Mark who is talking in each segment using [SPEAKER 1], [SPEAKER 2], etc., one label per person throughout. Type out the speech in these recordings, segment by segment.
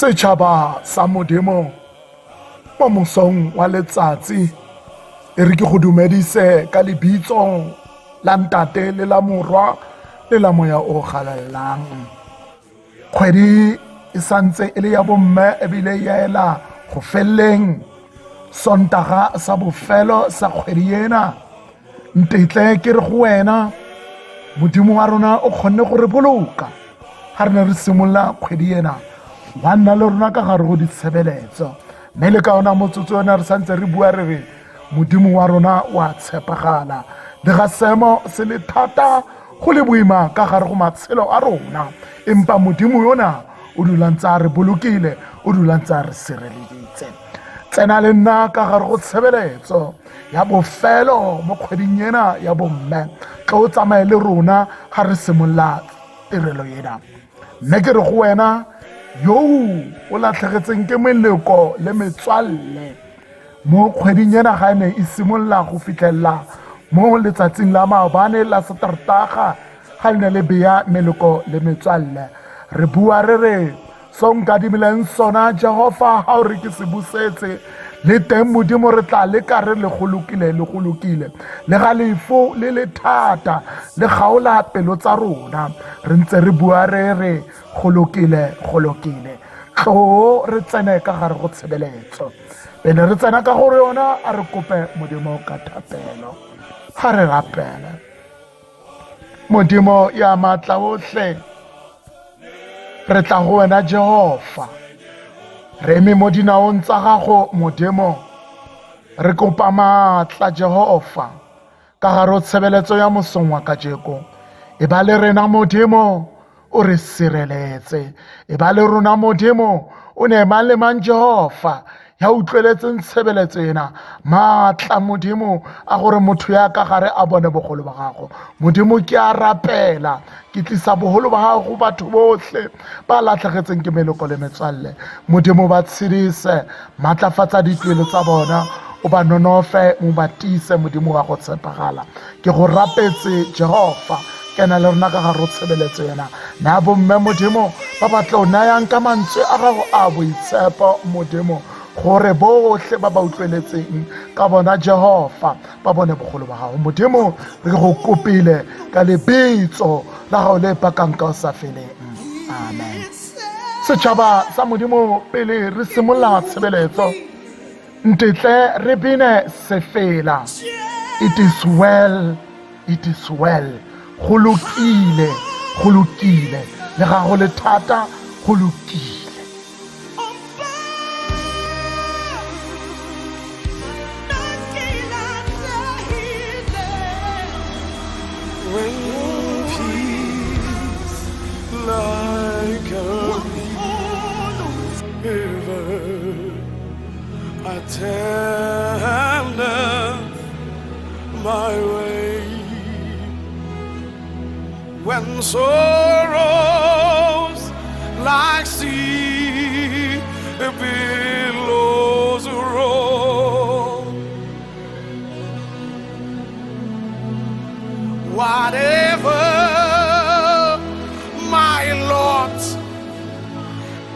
[SPEAKER 1] Setšhaba sa Modimo mo mosong wa letsatsi e re ke go dumedise ka lebitso la ntate le la morwa le la moya o galalelang. Kgwedi e santse e le ya bomme ebile ya ela go feleng sontaga sa bofelo sa kgwedi ena. Ntetle ke re go wena Modimo wa rona o kgonne go re boloka ga re ne re simolola kgwedi ena wa nna le rona ka gare go ditshebeletso, mme le ka ona motsotso ona re santse re bua re re Modimo wa rona wa tshepagala. Le ga seemo se le thata go le boima ka gare go matshelo a rona, empa Modimo yona o dula ntse a re bolokile, o dula ntse a re sireleditse. Tsena le nna ka gare go tshebeletso ya bofelo mo kgweding ena ya bomme, tlo o tsamaye le rona ga re simolola tirelo ena. Mme ke re go wena yo o latlhegetseng ke meleko le metswalle mo kgweding ena ga ene e simolola go fitlhelela mo letsatsing la maobane la Satertaga ga le ne le beya meleko le metswalle, re bua re re so nkadimileng sona Jehova ga o re ke se busetse le teng Modimo re tla le ka re le golokile le ga leifo le le thata le gaola pelo tsa rona, re ntse re bua re re golokile tlo re tsene ka gare go tshebeletso. Pele re tsena ka gore yona a re kope Modimo ka thapelo, ga re rapele. Modimo ya maatla otlhe, re tla go wena Jehova, re eme mo dinaong tsa gago Modimo, re kopa maatla Jehova ka gare go tshebeletso ya mosong wa kajeko. E ba le rena Modimo o re sireletse, e ba le rona Modimo o ne mang le mang Jehova ya utlweletseng tshebeletso ena maatla Modimo a gore motho ya ka gare a bone bogolo ba gago. Modimo ke a rapela ke tlisa bogolo ba gago go batho botlhe ba latlhegetseng ke meleko le metswalle. Modimo ba tshedise, maatlafatsa ditlwelo tsa bona, o ba nonofe, mo batise Modimo wa go tshepagala. Ke go rapetse Jehova, kena le rona ka gare go tshebeletso ena na bomme Modimo ba batla o nayang ka mantswe a gago a boitshepo Modimo, gore botlhe ba ba utlweletseng ka bona Jehova ba bone bogolo ba gago. Modimo re go kopile ka lebitso la gago le pakang ka o sa feleng, amen. Setšhaba sa Modimo pele re simolola tshebeletso ntetle re bine se fela, it is well, go lokile le ga go le thata go lokile.
[SPEAKER 2] When peace like a river attendeth my way, when sorrows like sea billows roll, whatever my Lord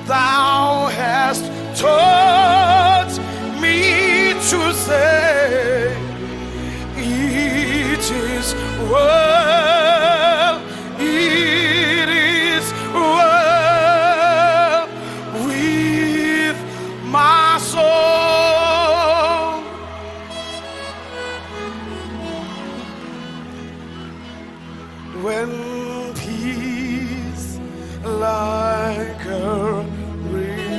[SPEAKER 2] thou hast taught me to say, it is well, it is well with my soul. When peace like a river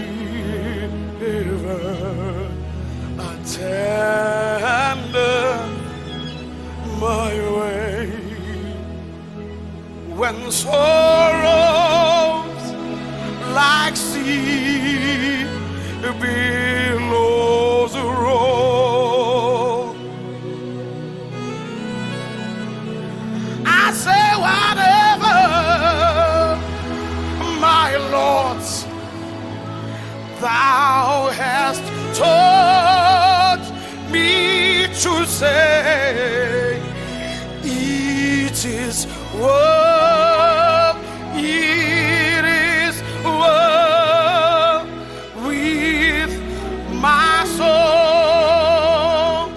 [SPEAKER 2] attendeth my way, when sorrows like sea billows roll. I say whatever, my Lord, thou hast taught me to say, it is well, it is well with my soul,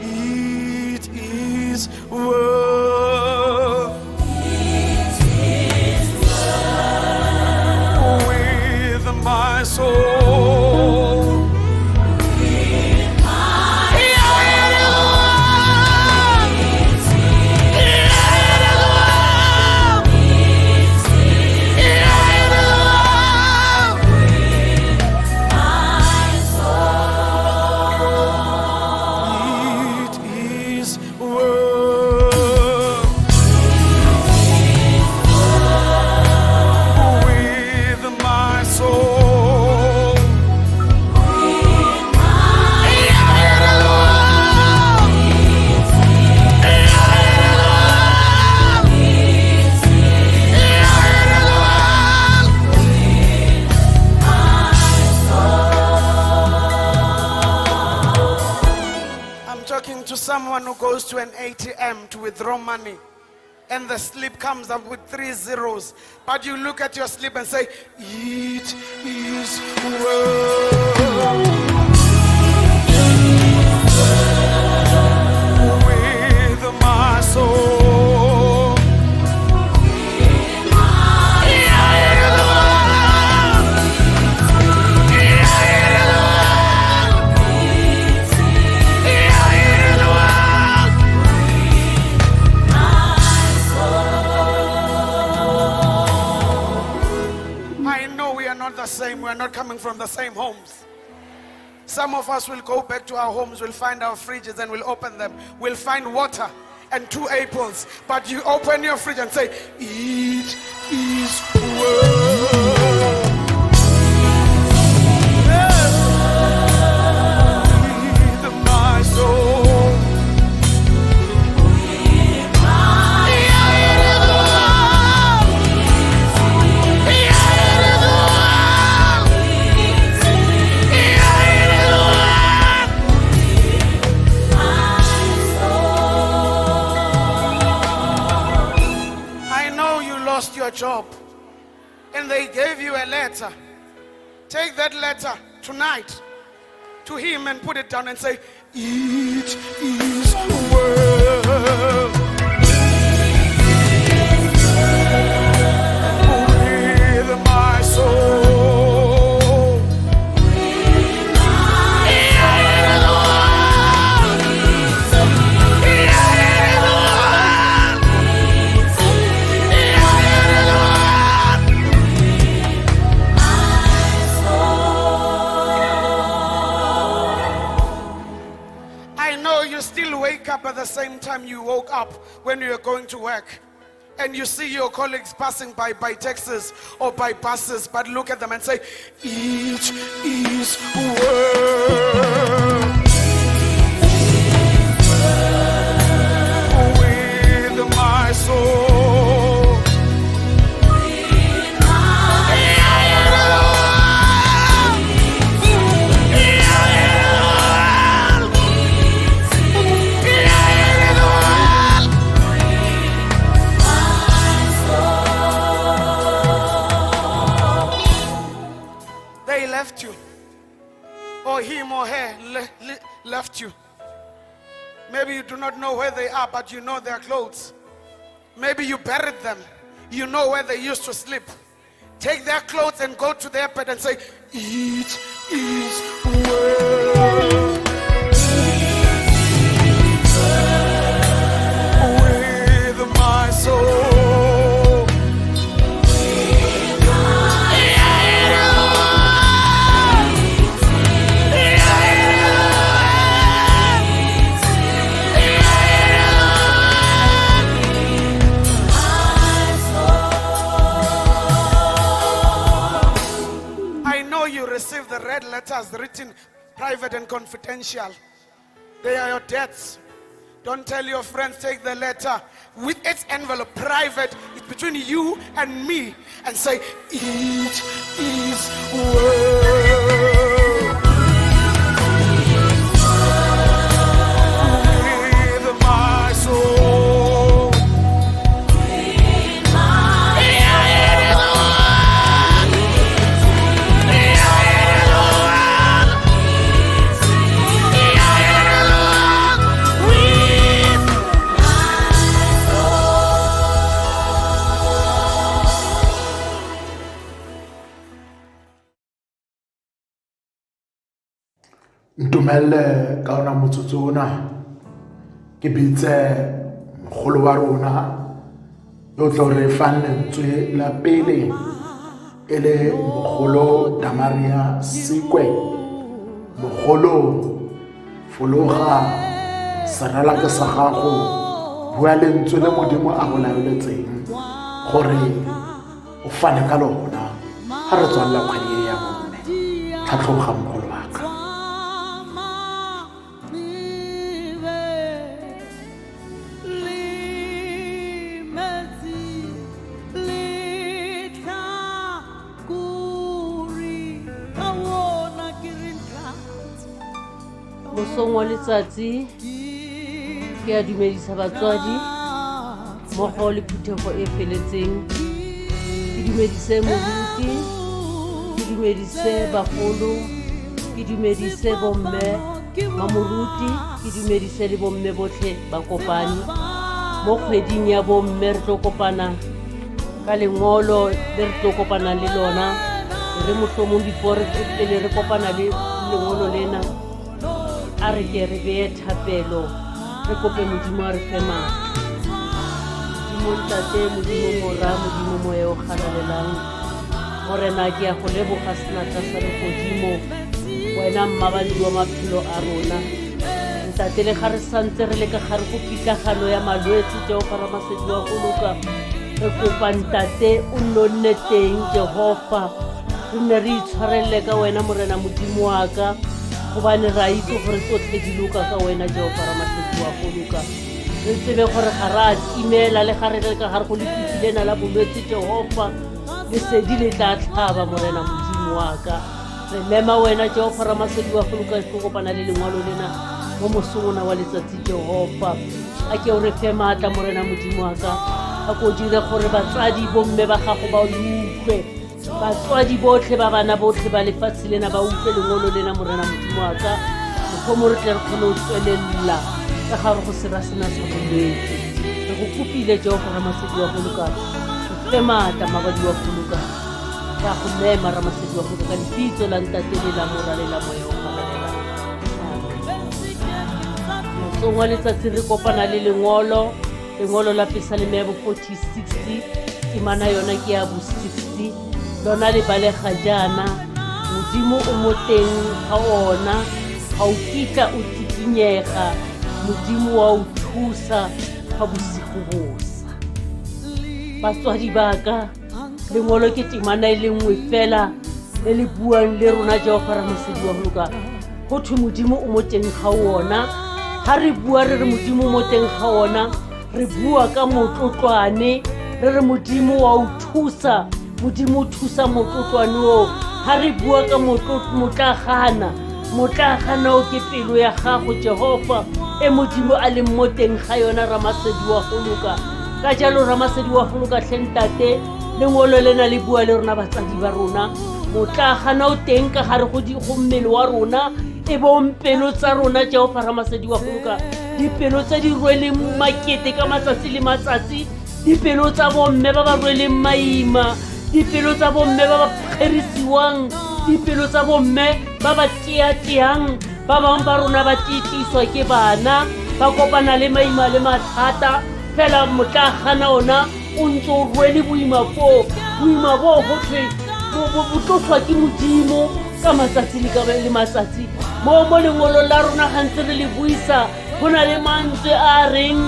[SPEAKER 2] it is well with my soul. To someone who goes to an ATM to withdraw money and the slip comes up with 3 zeros, but you look at your slip and say, it is well with my soul. The same, we're not coming from the same homes. Some of us will go back to our homes, we'll find our fridges and we'll open them. We'll find water and 2 apples. But you open your fridge and say, it is well. With my soul. Your job and they gave you a letter. Take that letter tonight to him and put it down and say, it is well with my soul. Up at the same time you woke up when you were going to work and you see your colleagues passing by taxis or by buses, but look at them and say, it is well with my soul. Left you, or him or her left you. Maybe you do not know where they are, but you know their clothes. Maybe you buried them, you know where they used to sleep. Take their clothes and go to their bed and say, it is well with my soul. receive the red letters written private and confidential. They are your debts. Don't tell your friends, take the letter with its envelope, private. It's between you and me. And say, it is well with my soul.
[SPEAKER 1] Ntumelle ka ona motsotso ona ke bitse mogolo wa rona yo tlo re fang lentswe la pele e le mogolo Damaria Sikwe. Mogolo fologa sarala ke sa gago, bua lentswe le Modimo a go laeletseng gore o fane ka lona ha re tswalla kgwedi ya bone. Tlhatlhoga mogolo wa ka.
[SPEAKER 3] Mosong wa letsatsi ke a dumedisa batswadi mmogo le phuthego e feletseng. Ke dumedise moruti, ke dumedise bagolo, ke dumedise bomme mamoruti, ke dumedise le bomme botlhe ba kopane mo kgweding ya bomme. Re tlo kopana ka lengolo le re tlo kopana le lona re mohlomong before pele re kopana le lengolo lena a re ke re beye thapelo, re kope Modimo a re fe matla. Modimo ntate, Modimo mora, Modimo moya o kgalalelang, morena ke a go leboga senatla sa legodimo, wena mmabadi wa maphelo a rona. Ntate le ga re santse re le ka gare go pitlagano ya malwetse Jehova Ramasedi wa go loka, re kopa ntate o nne teng Jehova, re nne re itshwarelele ka wena morena Modimo wa ka, gobane ra itse gore tsotlhe di loka ka wena Jehova Ramasedi wa go loka. Re tsebe gore ga ra timela le ga re le ka gare go lefifi lena la bolwetse Jehova, lesedi le tla tlhaba morena Modimo wa ka. Re lema wena Jehova Ramasedi wa go loka, go kopana le lengwalo lena mo mosong wa letsatsi Jehova. A ke o re fe matla morena Modimo wa ka, a ko dire gore batsadi bomme ba gago ba utlwe, batswadi botlhe ba bana botlhe ba lefatshe lena ba utlwe lengolo lena morena Modimo wa ka. Mogomo re tle re kgone go tswelela ka gare go sera sena sa bolwetse. Re go kopile Jehova Ramasedi wa go loka, re fe matla mabadi wa go loka, ra go mema Ramasedi wa go loka, lebitso la ntate le la mora le la moya o kgalalela. Mosong wa letsatsi re kopana le lengolo la Psalm 40:60, temana yona ke ya bo 60, lona le balega jaana. Modimo o mo teng ga ona, ga o kitla o tikinyega, Modimo wa o thusa ga bosigo bosa. Batswadi ba ka, lengolo ke temana e le nngwe fela le le buang le rona Jehova Ramasedi wa go loka, go thwe Modimo o mo teng ga ona. Ha re bua re re Modimo o mo teng ga ona, re bua ka motlotlwane, re re Modimo wa o thusa, Modimo o thusa motlotlwane o. Ha re bua ka motlagana o ke pelo ya gago Jehova, e Modimo a leng mo teng ga yona Ramasedi wa go loka. Ka jalo Ramasedi wa go loka hle ntate, lengolo lena le bua le rona batsadi ba rona, motlagana o teng ka gare go mmele wa rona, e bompelo tsa rona Jehova Ramasedi wa go loka, dipelo tse di rweleng makete ka matsatsi le matsatsi, dipelo tsa bomme ba ba rweleng maima, dipelo tsa bomme ba ba kgerisiwang, dipelo tsa bomme ba ba teateang, ba bang ba rona ba titiswa ke bana, ba kopana le maima le mathata, fela motlagana ona o ntse o rwele boima bo gotlhe bo tloswa ke Modimo ka matsatsi le matsatsi. Mo lengolo la rona gantse re le buisa, go na le mantswe a reng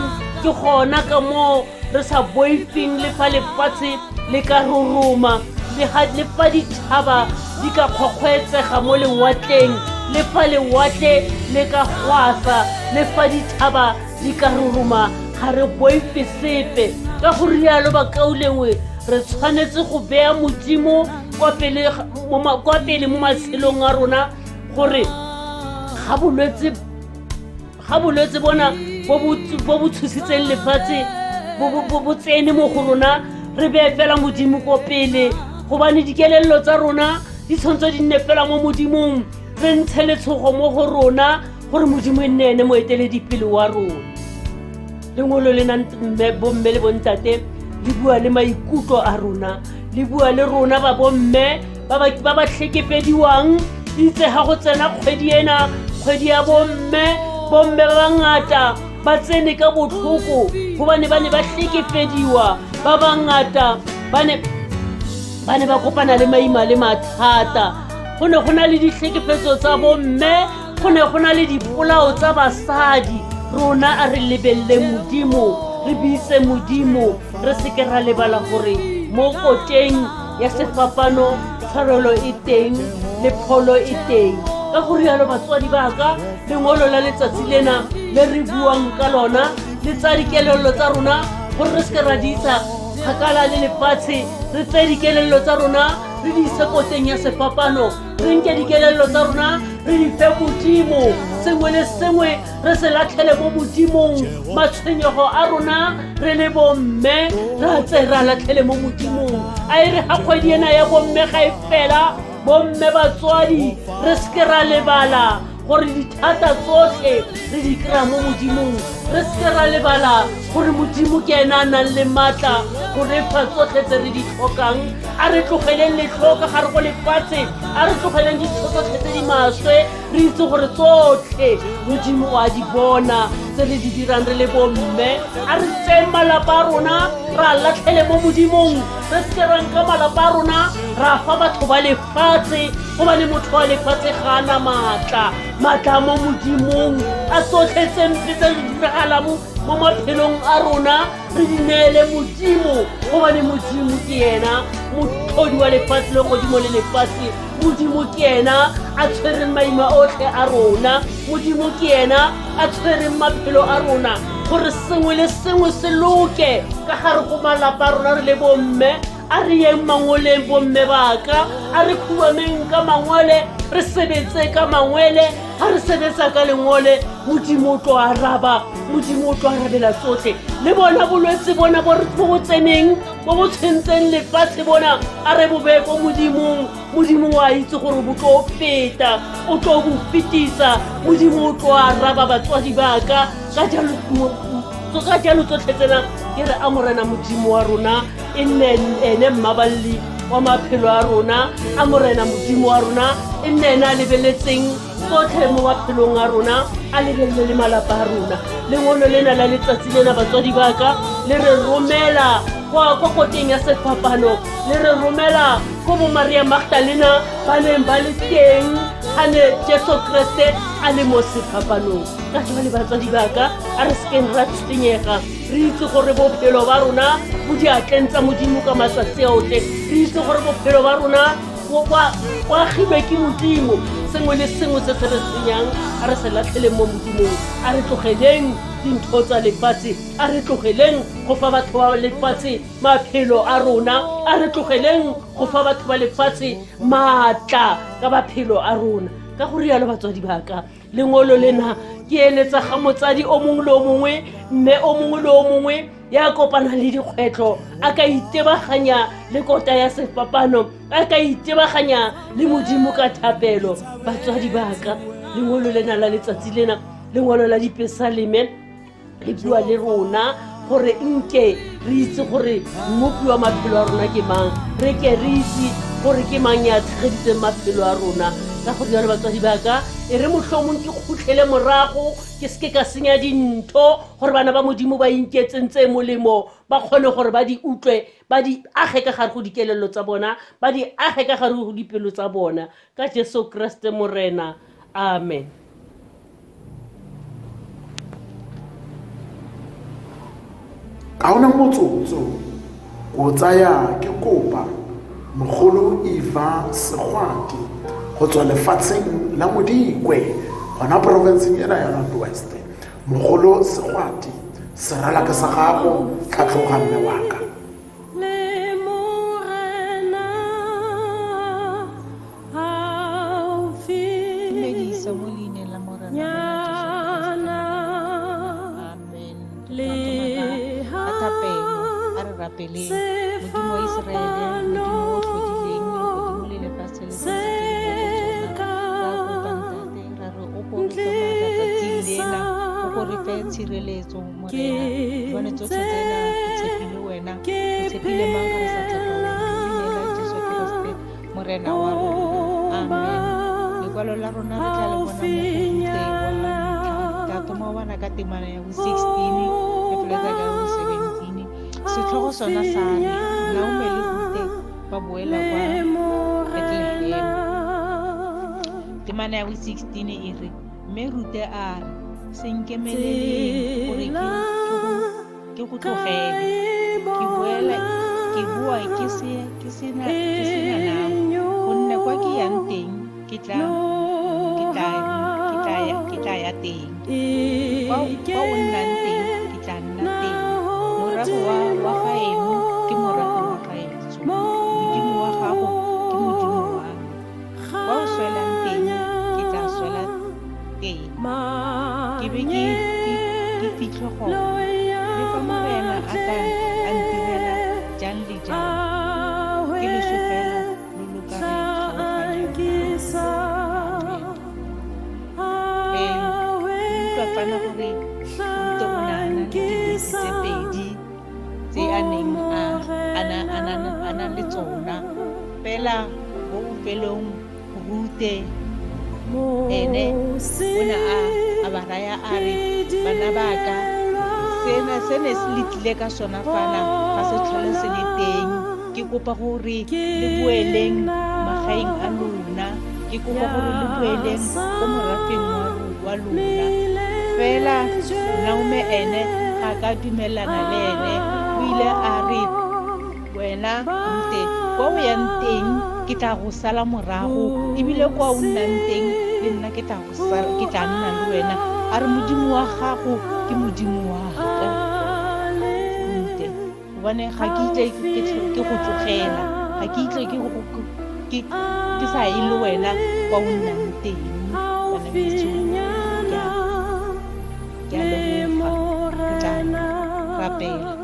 [SPEAKER 3] ke gona ka mo re sa boifeng le fa lefatshe le ka roroma, le fa dithaba di ka kgokgwetsega mo lewatleng le fa lewatle le ka gwasa le fa dithaba di ka ruruma ga re boife sepe ka go rialo bakaulengwe re tshwanetse go bea modimo kwa pele mo matshelong a rona gore ga bolwetse bona bo bo tshositseng lefatshe bo tsene mo go rona re bee fela modimo ko pele gobane dikelello tsa rona di tshwanetse di nne fela mo modimong re ntshe letshogo mo go rona gore modimo e nne ene moeteledipele wa rona lengolo le nang bomme le bontate le bua le maikutlo a rona le bua le rona ba bomme ba ba hlekefediwang itse ha go tsena kgwedi ena kgwedi ya bomme ba bangata ba tsene ka botlhoko gobane ba ne ba hlekefediwa ba bangata ba ne ba kopana le maima le mathata go ne go na le dihlekefetso tsa bomme go ne go na le dipolao tsa basadi rona a re lebelle modimo re bise modimo re seke ra lebala gore mo koteng ya sefapano tshwarelo e teng le pholo e teng ka go rialo batswadi ba ka lengolo la letsatsi lena le re buang ka lona le tsa dikelello tsa rona gore re seke ra di isa kgakala le lefatshe re tse dikelello tsa rona re di ise koteng ya sefapano re nke dikelello tsa rona re di fe modimo sengwe le sengwe re se latlhele mo modimong matshwenyego a rona re le bomme ra tse ra latlhele mo modimong a e re ga kgwedi ena ya bomme ga e fela bomme batswadi re seke ra lebala gore dithata tsotlhe re di kry-a mo modimong re seke ra lebala gore modimo ke ena a nang le maatla go re fa tsotlhe tse re di tlhokang a re tlogeleng letlhoka gare go lefatshe a re tlogeleng dithotlhe tse di maswe re itse gore tsotlhe modimo a di bona tse re di dirang re le bomme a re tseng malapa a rona ra latlhele mo modimong re seke ra nka malapa a rona ra fa batho ba lefatshe gobane motho wa lefatshe ga ana maatla mo modimong a tsotlhe tse mpe tse di diragalang mo maphelong a rona re di neele modimo gobane modimo ke yena motlhodi wa lefatshe le godimo le lefatshe modimo ke yena a tshwereng maima otlhe a rona modimo ke yena a tshwereng maphelo a rona gore sengwe le sengwe se loke ka gare go malapa a rona re le bomme a re yeng mangoleng bomme baka a re khubameng ka mangwele re sebetse ka mangwele ha re sebetsa ka lengole modimo o tlo araba modimo o tlo arabela tsotlhe le bona bolwetse bona bo tseneng bo bo tshwentseng lefatshe bona a re bobe ko modimo wa itse gore bo tlo feta o tlo go fetisa modimo o tlo araba batswadi baka ka jalo tsotlhe tsena ke re a morena modimo wa rona e nne ene mmaballi wa maphelo a rona a morena modimo wa rona e nne ene a lebeletseng tsotlhe mo maphelong a rona a lebelele le malapa a rona lengolo lena la letsatsi lena batswadi baka le re romela kwa koteng ya sefapano le re romela ko bo Maria Magdalena ba neng ba le teng ha ne Jesu Kriste a le mo sefapanong ka jwale batswadi baka a re sekeng ra tshwenyega re itse gore bophelo ba rona bo diatleng tsa modimo ka matsatsi a otlhe re itse gore bophelo ba rona bo agilwe ke modimo sengwe le sengwe se se re senyang a re se latlhele mo modimong a re tlogeleng dintho tsa lefatshe a re tlogeleng go fa batho ba lefatshe maphelo a rona a re tlogeleng go fa batho ba lefatshe maatla ka maphelo a rona ka go rialo batswadi baka lengolo lena ke eletsa ga motsadi o mongwe le o mongwe mme o mongwe le o mongwe ya kopana le dikgwetlo a ka itebaganya le kota ya sefapano a ka itebaganya le modimo ka thapelo batswadi baka lengolo lena la letsatsi lena lengolo la dipesaleme le bua le rona gore nke re itse gore mmopi wa maphelo a rona ke mang re ke re itse gore ke mang ya tshegeditseng maphelo a rona ka go rialo batswadi baka e re mohlomong ke khutlele morago ke seke ka senya dintho gore bana ba modimo ba inketsentse molemo ba kgone gore ba di utlwe ba di age ka gare go dikelello tsa bona ba di age ka gare go dipelo tsa bona ka Jesu Kriste morena amen.
[SPEAKER 1] Ka ona motsotso o tsaya ke kopa mogolo Ivan Segwadi go tswa lefatsheng la Modikwe gona porofenseng ena ya North West. Mogolo Segwadi, serala ke sa gago, tlhatlhoga mme wa ka.
[SPEAKER 4] Modimo wa Israele, Modimo o tlhodileng, Modimo le lefatshe le o re fe tshireletso morena bone tsotlhe tsena ke tshepile wena, ke tshepile mang ga re sa tshepa wena, leina la Jesu Kriste morena wa rona. Amen. Lekwalo la rona re tla le bona mo ka toma bana ka temana ya 16 e fela ka 17. Setlhogo sona sa re Naomi le Rute ba boela kwa Bethlehem. Temana ya 16 e re mme Rute a re senkemeleleng gore ke go tlogele ke bua ke sena gonne kwa ke yang teng ke tla ya teng kwa o nnang teng ke tla nna teng. Morago wa gaeno ke morago wa gaetsho, modimo wa gago ke modimo wa me. Kwa o swelang teng ke tla swela teng, ke be ke fitlhe gona le fa morena a ka a ntirela jang le jang ke leso fela lo lo ka re utlwa fana gore Rute o ne a na le dibese tse pedi tse a neng a na le tsona fela mo bofelong Rute ene o ne a ba raya a re bana ba ka se ne se le tlile ka sona fana ga se tlhole se le teng. Ke kopa gore le boeleng magaeng a lona, ke kopa gore le boeleng ko morafeng wa lona. Fela Naomi ene ga ka dumelana le ene, o ile a re wena Rute kwa o yang teng ke tla go sala morago, ebile kwa o nnang teng le nna ke tla nna le wena. A re modimo wa gago ke modimo wa ka Rute, gobane ga ke itle ke go tlogela, ga ke itle ke sa e le wena kwa o nnang teng. Bana beso ke a leboga, ke tla rapela.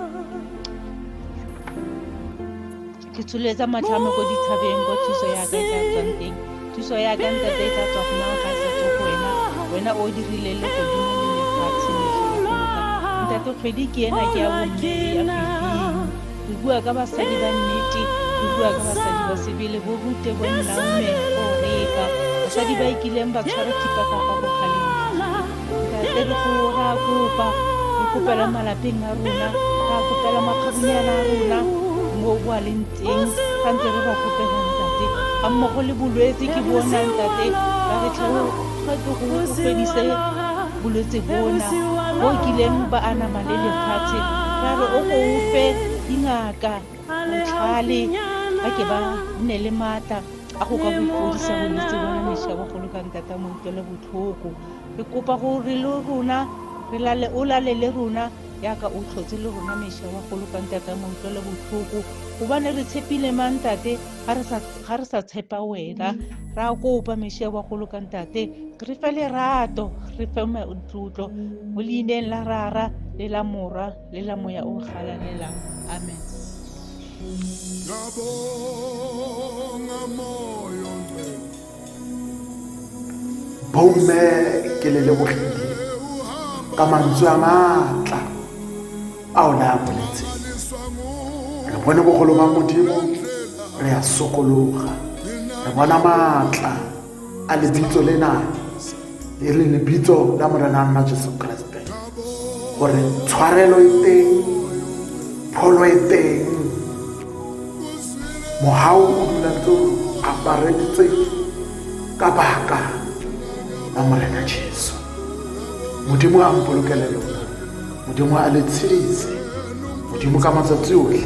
[SPEAKER 4] Ke tsholetsa matlhame ko dithabeng kwa thuso ya ka e tla tswang teng. Thuso ya ka ntate e tla tswa go mang ga se tswa go wena o dirile le godimo le lefatshe le ntate. Kgwedi ke ena ke ya bomme ya 15. Re bua ka basadi ba nnete, re bua ka basadi ba sebele bo Rute bo Naomi o reka basadi ba ikileng ba tshwara thipa ka fa bogaleng. Ntate re go ra kopa, re kopela malapeng a rona, ra kopela makgabunyana a rona mo bua leng teng ga ntse re ba kopela ntate, ga mmogo le bolwetse ke bona ntate ba re tlhelo ga ke go fedise bolwetse bona bo kileng ba anama le lefatshe. Ra re o go fe dingaka botlhale ba ke ba nne le matla a go ka bofodisa bolwetse bona mesha ba go loka ntata mo ntole botlhoko. Re kopa gore le rona o lalele rona yaka o tlhotse le rona mesha wa go loka ntata mo ntole botlhoko, gobane re tshepile mang tate ga re sa tshepa wena. Ra kopa mesha wa go loka ntate re fe lerato, re fe matlotlo mo leineng la rara le la mora le la moya o galalelang. Amen.
[SPEAKER 1] Bomme ke le lebogile ka mantswe a matla ao le a boletseng. Re bone bogolo ba Modimo, re a sokologa. Re bona matla a lebitso lena e le lebitso la morena nna Jesu Kriste, gore tshwarelo e teng, pholo e teng, mohau o dula ntse o apareditse ka baka la morena Jesu. Modimo a mpolokele lona, Modimo a le tshedise, Modimo ka matsatsi otlhe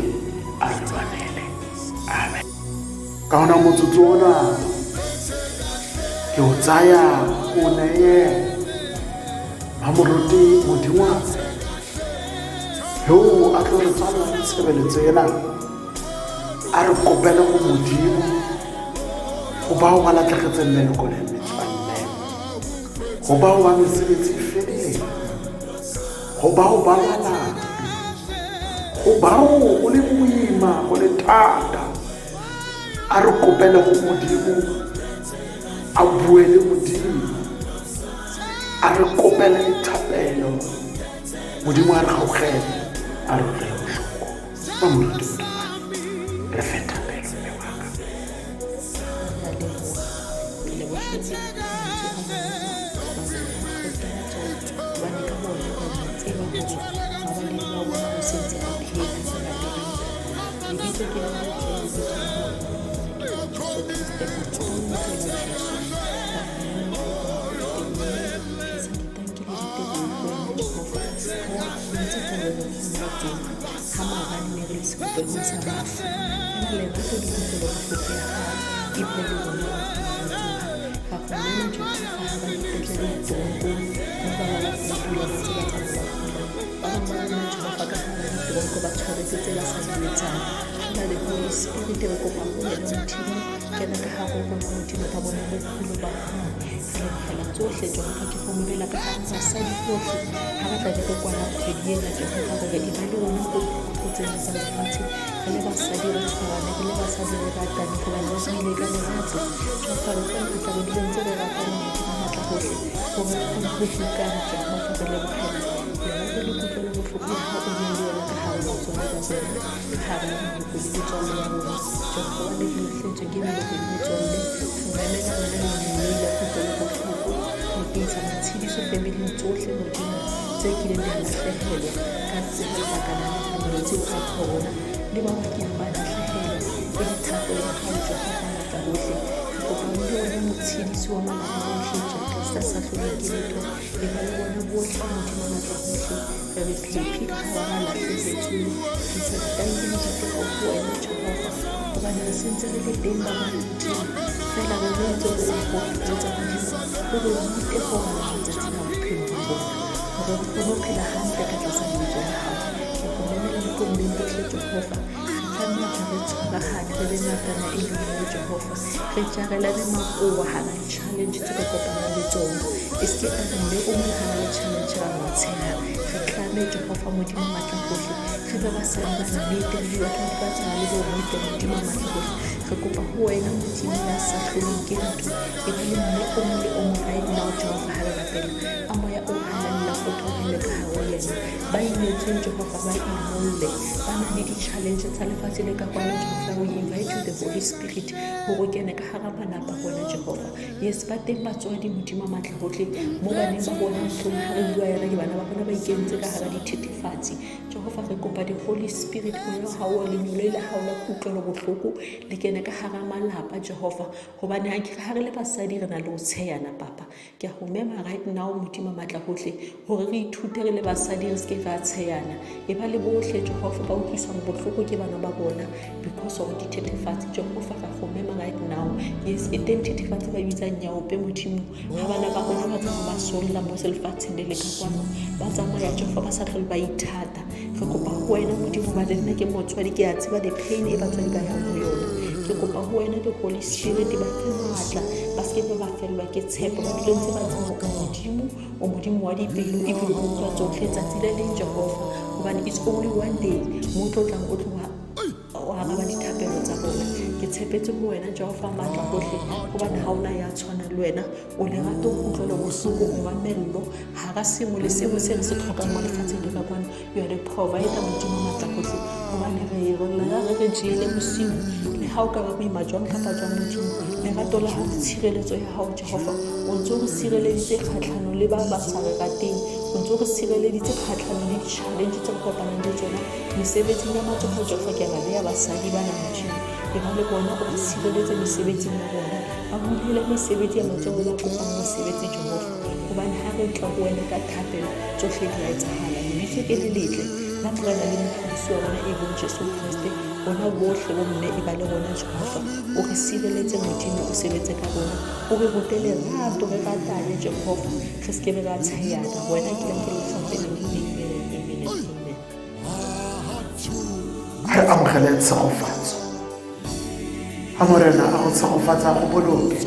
[SPEAKER 1] a re lwanele. Amen. ka ona motsotso ona ke o tsaya o neye mamoruti modingwane yo a tlo re tswala tshebeletso ena a re kopele go modimo go bao ba latlhegetseng leloko le metswanne go bao ba mesebetsi e fedileng go bao ba lwalang go bao go le boima go le thata a re kopele go modimo a bue le modimo a re kopele dithapelo modimo a re gaogele a re re botlhoko ba moruti re feta pelo mme waka
[SPEAKER 5] Yes, but they must already Mutima Matlahotle, Mogan is born from Harry Banana Fati, Jehovah Recopa, the Holy Spirit, how well in Lila, how la Kukalo Bofuku, Likenaka Haramala, Jehovah, Hobana Harle Pasadi and Alo Sayana Papa, Yahumema right now Mutima Matlahotle, Hori Tutere Basadians gave at Sayana, Evaluable Jehovah about some Bofuku Givana Babona, because of the Fati, Jehovah Homema right now, yes, identity Fati by Nyaupe Mutimu, Havana Babona Masola, Mosel Fats in the Lekapano, Bazamaya Jehovah Basatol by Tata, Recopa Huena Mutimu, but then make a more 20 yards, but the pain ever to the Hamoyola, Recopa Huena, the Holy Spirit, the Batman, Basketball Battle, like it's help of Mutimu, or Mutimu, what if you even go to Fets at the Jehovah, when it's only one day, Moto and Ottawa. Habani tapelo tsa bona ke tshepetse go wena Jehova matla gohle go bana ha ona ya tshwana le wena o le rato go tlole bosoko o ba mello ha ga sengwe le sengwe se re se tlhoka mo lefatsheng le ka kwana you are the provider modimo matla gohle go bana re rona re jele bosiu le ha o ka ba boima jwang kapa jwang modimo le rato la ha tshireletso ya hao Jehova o ntse go sireleditse kgatlhano le ba ba sa re rateng o ntse go sireleditse kgatlhano le challenge tse go kopanang le tsona mesebetsi ya matsogo Jehova ke ba le ya basadi bana modimo le ba le bona o sireletse mesebetsi ya bona ba buile mesebetsi ya matsogo ba kopang mesebetsi Jehova go bana ha re tla go wena ka thapelo tsohle di a etsahala le bitse ke le letle nna morena le mophedisi wa rona e bong Jesu Kriste bona bohle bo mme e ba le rona Jehova o re sireletse Modimo o sebetse ka rona o re rute lerato re ratane Jehova re se ke be ra tshayana wena ke le tlhapele amen.
[SPEAKER 1] re amogele tshegofatso a morena a go tshegofatsa go boloke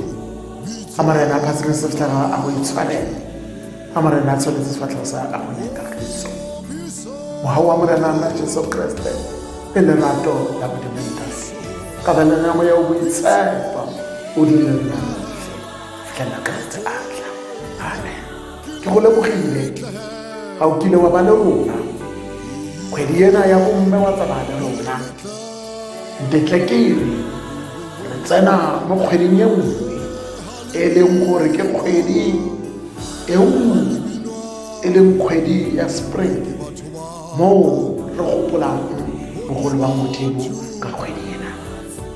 [SPEAKER 1] a morena a phatsile sefatlhego a go itshwarela a morena a tsweletse sefatlhego sa a go nyakagiso mogau wa morena na Jesu Kriste e lerato la bodimendasi ka balenamo ya o boitshepa o dilena fitlhela Kriste a tla amen. Ke go lebogile ga o kile wa ba le rona kgwedi ena ya bomme wa tsamaya le rona ntetlekile re tsena mo kgweding e nngwe e leng gore ke kgwedi e nngwe e leng kgwedi ya spring mo re gopolang bogolo ba Modimo ka kgwedi ena.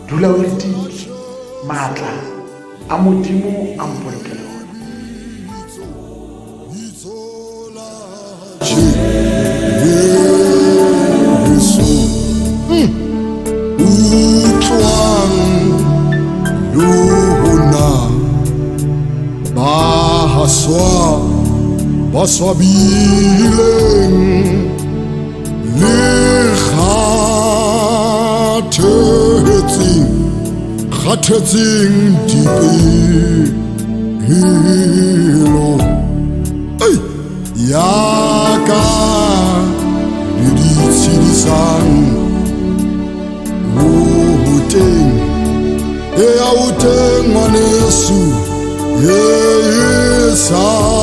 [SPEAKER 1] Dula o letile maatla a Modimo a mpolokele ona.
[SPEAKER 6] Baswabileng le kgathetseng dipelo ya ka le ditshedisang o teng ngwaneso sa